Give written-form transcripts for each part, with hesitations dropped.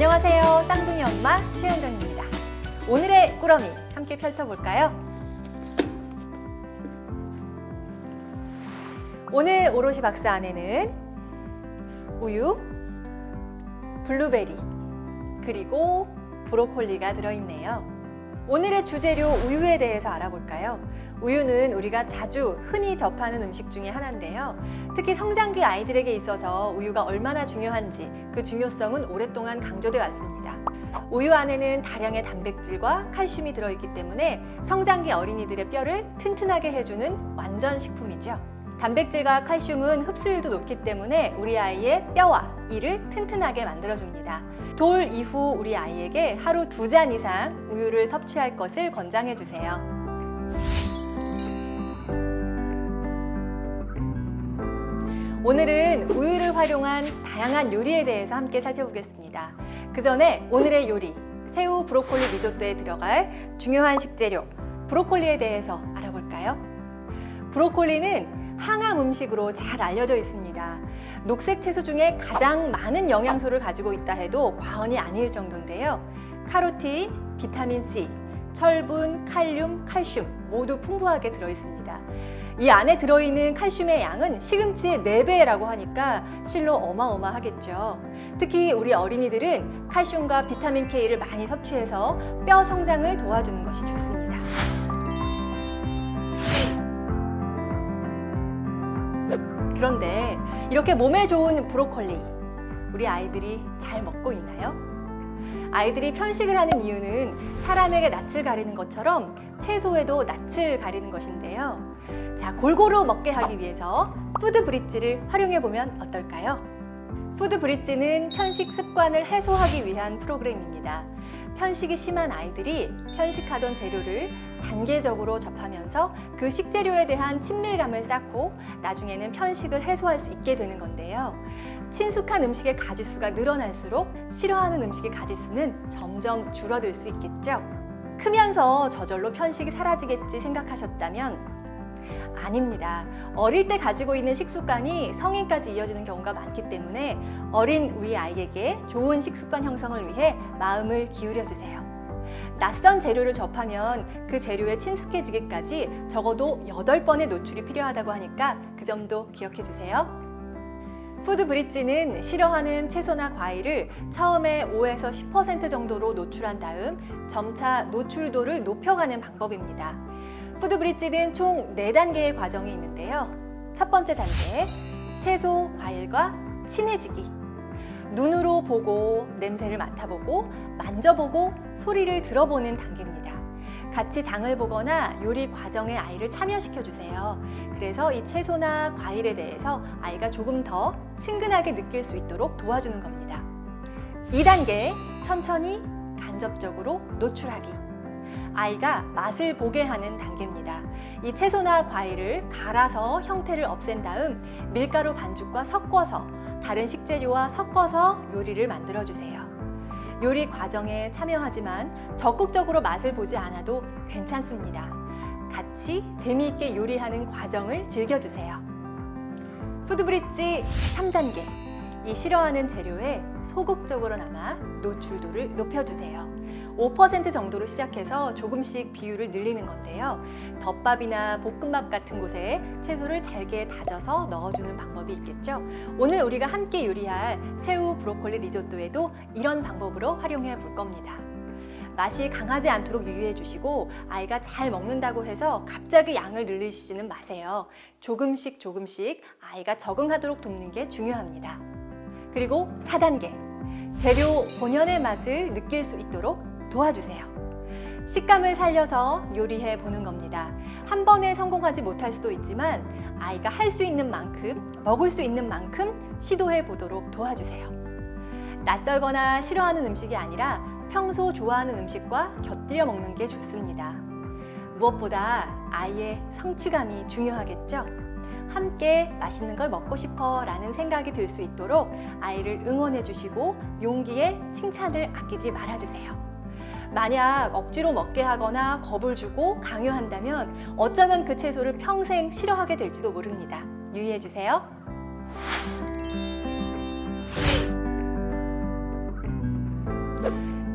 안녕하세요. 쌍둥이 엄마 최현정입니다. 오늘의 꾸러미 함께 펼쳐볼까요? 오늘 오롯이 박스 안에는 우유, 블루베리, 그리고 브로콜리가 들어있네요. 오늘의 주재료 우유에 대해서 알아볼까요? 우유는 우리가 자주 흔히 접하는 음식 중에 하나인데요. 특히 성장기 아이들에게 있어서 우유가 얼마나 중요한지 그 중요성은 오랫동안 강조돼 왔습니다. 우유 안에는 다량의 단백질과 칼슘이 들어있기 때문에 성장기 어린이들의 뼈를 튼튼하게 해주는 완전 식품이죠. 단백질과 칼슘은 흡수율도 높기 때문에 우리 아이의 뼈와 이를 튼튼하게 만들어줍니다. 돌 이후 우리 아이에게 하루 2잔 이상 우유를 섭취할 것을 권장해주세요. 오늘은 우유를 활용한 다양한 요리에 대해서 함께 살펴보겠습니다. 그 전에 오늘의 요리, 새우 브로콜리 리조또에 들어갈 중요한 식재료, 브로콜리에 대해서 알아볼까요? 브로콜리는 항암 음식으로 잘 알려져 있습니다. 녹색 채소 중에 가장 많은 영양소를 가지고 있다 해도 과언이 아닐 정도인데요. 카로틴, 비타민 C, 철분, 칼륨, 칼슘 모두 풍부하게 들어있습니다. 이 안에 들어있는 칼슘의 양은 시금치의 4배라고 하니까 실로 어마어마하겠죠. 특히 우리 어린이들은 칼슘과 비타민 K를 많이 섭취해서 뼈 성장을 도와주는 것이 좋습니다. 그런데 이렇게 몸에 좋은 브로콜리, 우리 아이들이 잘 먹고 있나요? 아이들이 편식을 하는 이유는 사람에게 낯을 가리는 것처럼 채소에도 낯을 가리는 것인데요. 자, 골고루 먹게 하기 위해서 푸드 브릿지를 활용해 보면 어떨까요? 푸드 브릿지는 편식 습관을 해소하기 위한 프로그램입니다. 편식이 심한 아이들이 편식하던 재료를 단계적으로 접하면서 그 식재료에 대한 친밀감을 쌓고 나중에는 편식을 해소할 수 있게 되는 건데요. 친숙한 음식의 가짓수가 늘어날수록 싫어하는 음식의 가짓수는 점점 줄어들 수 있겠죠. 크면서 저절로 편식이 사라지겠지 생각하셨다면 아닙니다. 어릴 때 가지고 있는 식습관이 성인까지 이어지는 경우가 많기 때문에 어린 우리 아이에게 좋은 식습관 형성을 위해 마음을 기울여 주세요. 낯선 재료를 접하면 그 재료에 친숙해지기까지 적어도 8번의 노출이 필요하다고 하니까 그 점도 기억해 주세요. 푸드 브릿지는 싫어하는 채소나 과일을 처음에 5에서 10% 정도로 노출한 다음 점차 노출도를 높여가는 방법입니다. 푸드 브릿지는 총 4단계의 과정이 있는데요. 첫 번째 단계, 채소, 과일과 친해지기. 눈으로 보고, 냄새를 맡아보고, 만져보고, 소리를 들어보는 단계입니다. 같이 장을 보거나 요리 과정에 아이를 참여시켜주세요. 그래서 이 채소나 과일에 대해서 아이가 조금 더 친근하게 느낄 수 있도록 도와주는 겁니다. 2단계, 천천히 간접적으로 노출하기. 아이가 맛을 보게 하는 단계입니다. 이 채소나 과일을 갈아서 형태를 없앤 다음 밀가루 반죽과 섞어서 다른 식재료와 섞어서 요리를 만들어주세요. 요리 과정에 참여하지만 적극적으로 맛을 보지 않아도 괜찮습니다. 같이 재미있게 요리하는 과정을 즐겨주세요. 푸드 브릿지 3단계. 이 싫어하는 재료에 소극적으로나마 노출도를 높여주세요. 5% 정도로 시작해서 조금씩 비율을 늘리는 건데요. 덮밥이나 볶음밥 같은 곳에 채소를 잘게 다져서 넣어주는 방법이 있겠죠. 오늘 우리가 함께 요리할 새우 브로콜리 리조또에도 이런 방법으로 활용해 볼 겁니다. 맛이 강하지 않도록 유의해 주시고 아이가 잘 먹는다고 해서 갑자기 양을 늘리시지는 마세요. 조금씩 아이가 적응하도록 돕는 게 중요합니다. 그리고 4단계, 재료 본연의 맛을 느낄 수 있도록 도와주세요. 식감을 살려서 요리해 보는 겁니다. 한 번에 성공하지 못할 수도 있지만 아이가 할 수 있는 만큼, 먹을 수 있는 만큼 시도해 보도록 도와주세요. 낯설거나 싫어하는 음식이 아니라 평소 좋아하는 음식과 곁들여 먹는 게 좋습니다. 무엇보다 아이의 성취감이 중요하겠죠? 함께 맛있는 걸 먹고 싶어 라는 생각이 들 수 있도록 아이를 응원해 주시고 용기에 칭찬을 아끼지 말아주세요. 만약 억지로 먹게 하거나 겁을 주고 강요한다면 어쩌면 그 채소를 평생 싫어하게 될지도 모릅니다. 유의해 주세요.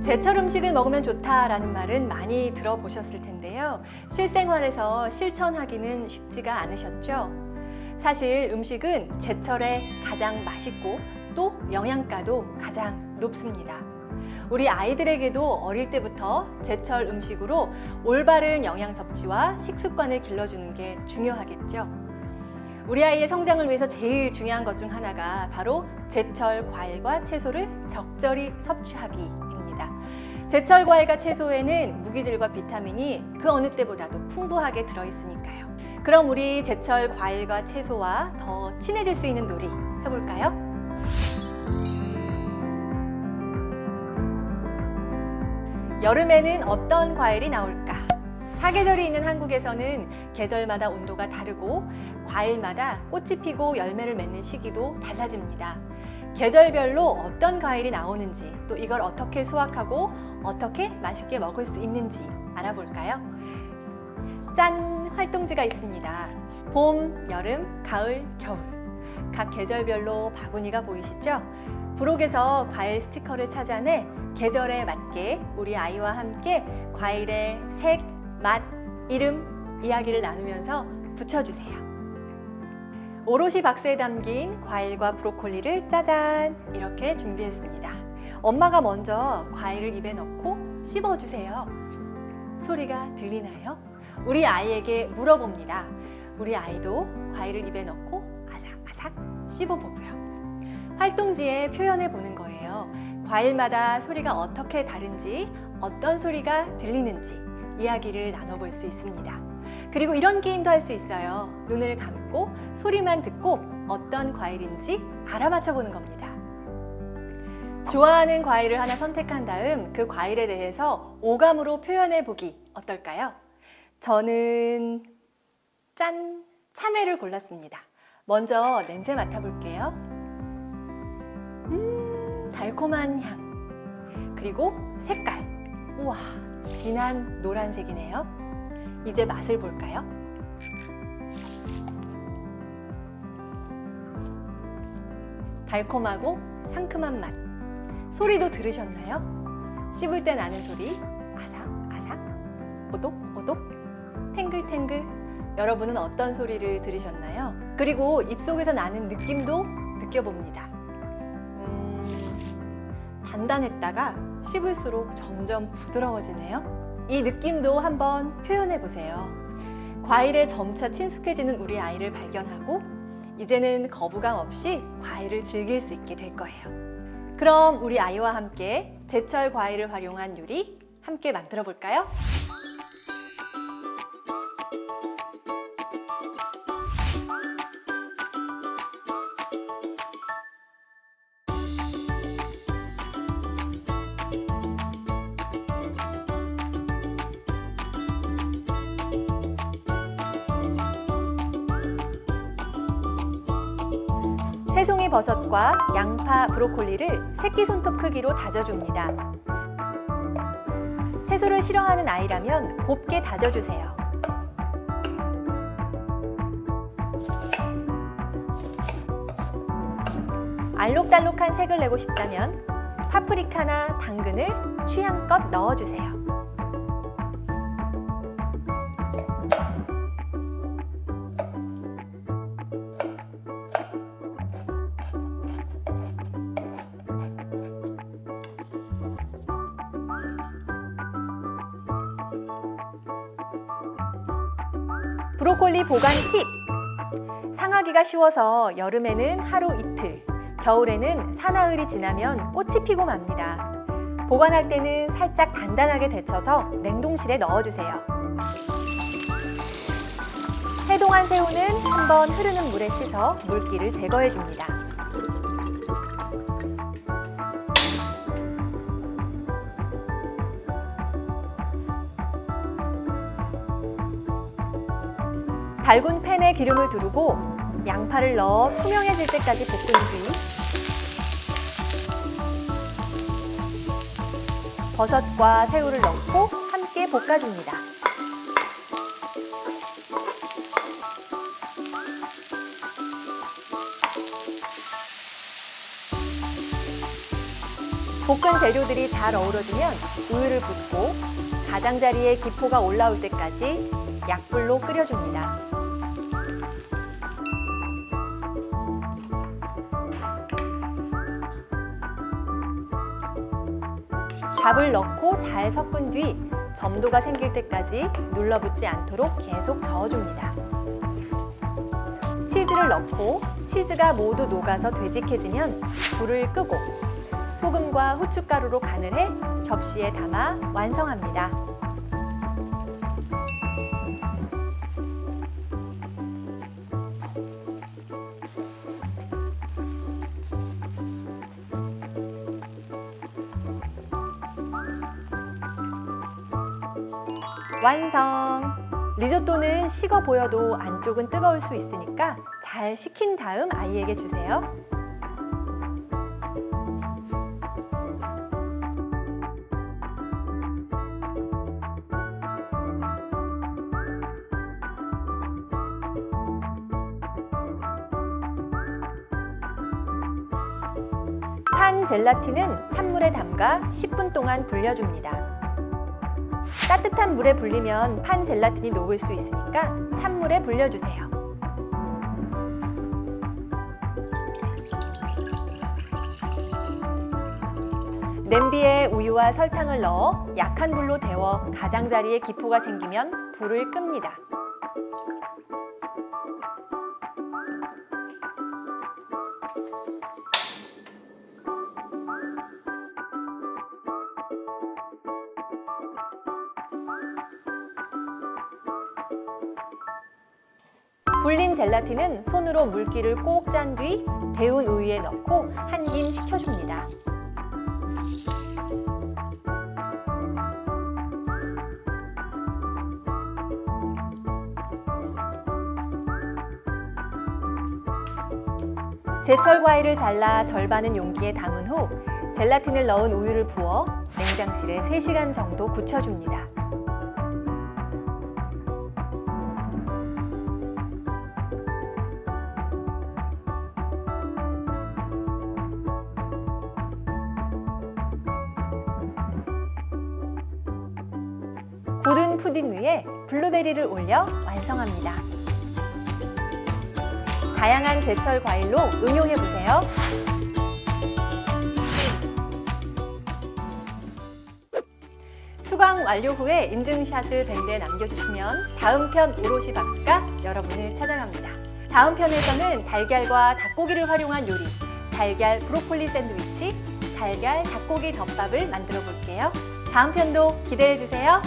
제철 음식을 먹으면 좋다라는 말은 많이 들어보셨을 텐데요. 실생활에서 실천하기는 쉽지가 않으셨죠? 사실 음식은 제철에 가장 맛있고 또 영양가도 가장 높습니다. 우리 아이들에게도 어릴 때부터 제철 음식으로 올바른 영양 섭취와 식습관을 길러주는 게 중요하겠죠. 우리 아이의 성장을 위해서 제일 중요한 것 중 하나가 바로 제철 과일과 채소를 적절히 섭취하기입니다. 제철 과일과 채소에는 무기질과 비타민이 그 어느 때보다도 풍부하게 들어있으니까요. 그럼 우리 제철 과일과 채소와 더 친해질 수 있는 놀이 해볼까요? 여름에는 어떤 과일이 나올까? 사계절이 있는 한국에서는 계절마다 온도가 다르고 과일마다 꽃이 피고 열매를 맺는 시기도 달라집니다. 계절별로 어떤 과일이 나오는지 또 이걸 어떻게 수확하고 어떻게 맛있게 먹을 수 있는지 알아볼까요? 짠! 활동지가 있습니다. 봄, 여름, 가을, 겨울 각 계절별로 바구니가 보이시죠? 부록에서 과일 스티커를 찾아내 계절에 맞게 우리 아이와 함께 과일의 색, 맛, 이름, 이야기를 나누면서 붙여주세요. 오롯이 박스에 담긴 과일과 브로콜리를 짜잔 이렇게 준비했습니다. 엄마가 먼저 과일을 입에 넣고 씹어주세요. 소리가 들리나요? 우리 아이에게 물어봅니다. 우리 아이도 과일을 입에 넣고 아삭아삭 씹어보고요. 활동지에 표현해 보는 거예요. 과일마다 소리가 어떻게 다른지, 어떤 소리가 들리는지 이야기를 나눠볼 수 있습니다. 그리고 이런 게임도 할 수 있어요. 눈을 감고 소리만 듣고 어떤 과일인지 알아맞혀 보는 겁니다. 좋아하는 과일을 하나 선택한 다음 그 과일에 대해서 오감으로 표현해 보기 어떨까요? 저는 짠! 참외를 골랐습니다. 먼저 냄새 맡아볼게요. 달콤한 향. 그리고 색깔. 우와, 진한 노란색이네요. 이제 맛을 볼까요? 달콤하고 상큼한 맛. 소리도 들으셨나요? 씹을 때 나는 소리. 아삭아삭, 오독오독, 탱글탱글. 여러분은 어떤 소리를 들으셨나요? 그리고 입속에서 나는 느낌도 느껴봅니다. 단단했다가 씹을수록 점점 부드러워지네요. 이 느낌도 한번 표현해 보세요. 과일에 점차 친숙해지는 우리 아이를 발견하고 이제는 거부감 없이 과일을 즐길 수 있게 될 거예요. 그럼 우리 아이와 함께 제철 과일을 활용한 요리 함께 만들어 볼까요? 새송이 버섯과 양파, 브로콜리를 새끼손톱 크기로 다져줍니다. 채소를 싫어하는 아이라면 곱게 다져주세요. 알록달록한 색을 내고 싶다면 파프리카나 당근을 취향껏 넣어주세요. 브로콜리 보관 팁! 상하기가 쉬워서 여름에는 하루 이틀, 겨울에는 사나흘이 지나면 꽃이 피고 맙니다. 보관할 때는 살짝 단단하게 데쳐서 냉동실에 넣어주세요. 해동한 새우는 한번 흐르는 물에 씻어 물기를 제거해줍니다. 달군 팬에 기름을 두르고 양파를 넣어 투명해질 때까지 볶은 뒤 버섯과 새우를 넣고 함께 볶아줍니다. 볶은 재료들이 잘 어우러지면 우유를 붓고 가장자리에 기포가 올라올 때까지 약불로 끓여줍니다. 밥을 넣고 잘 섞은 뒤 점도가 생길 때까지 눌러붙지 않도록 계속 저어줍니다. 치즈를 넣고 치즈가 모두 녹아서 되직해지면 불을 끄고 소금과 후춧가루로 간을 해 접시에 담아 완성합니다. 완성! 리조또는 식어 보여도 안쪽은 뜨거울 수 있으니까 잘 식힌 다음 아이에게 주세요. 판 젤라틴은 찬물에 담가 10분 동안 불려줍니다. 따뜻한 물에 불리면 판 젤라틴이 녹을 수 있으니까 찬물에 불려주세요. 냄비에 우유와 설탕을 넣어 약한 불로 데워 가장자리에 기포가 생기면 불을 끕니다. 불린 젤라틴은 손으로 물기를 꼭 짠 뒤 데운 우유에 넣고 한 김 식혀줍니다. 제철 과일을 잘라 절반은 용기에 담은 후 젤라틴을 넣은 우유를 부어 냉장실에 3시간 정도 굳혀줍니다. 굳은 푸딩 위에 블루베리를 올려 완성합니다. 다양한 제철 과일로 응용해보세요. 수강 완료 후에 인증샷을 밴드에 남겨주시면 다음 편 오롯이 박스가 여러분을 찾아갑니다. 다음 편에서는 달걀과 닭고기를 활용한 요리, 달걀 브로콜리 샌드위치, 달걀 닭고기 덮밥을 만들어 볼게요. 다음 편도 기대해 주세요.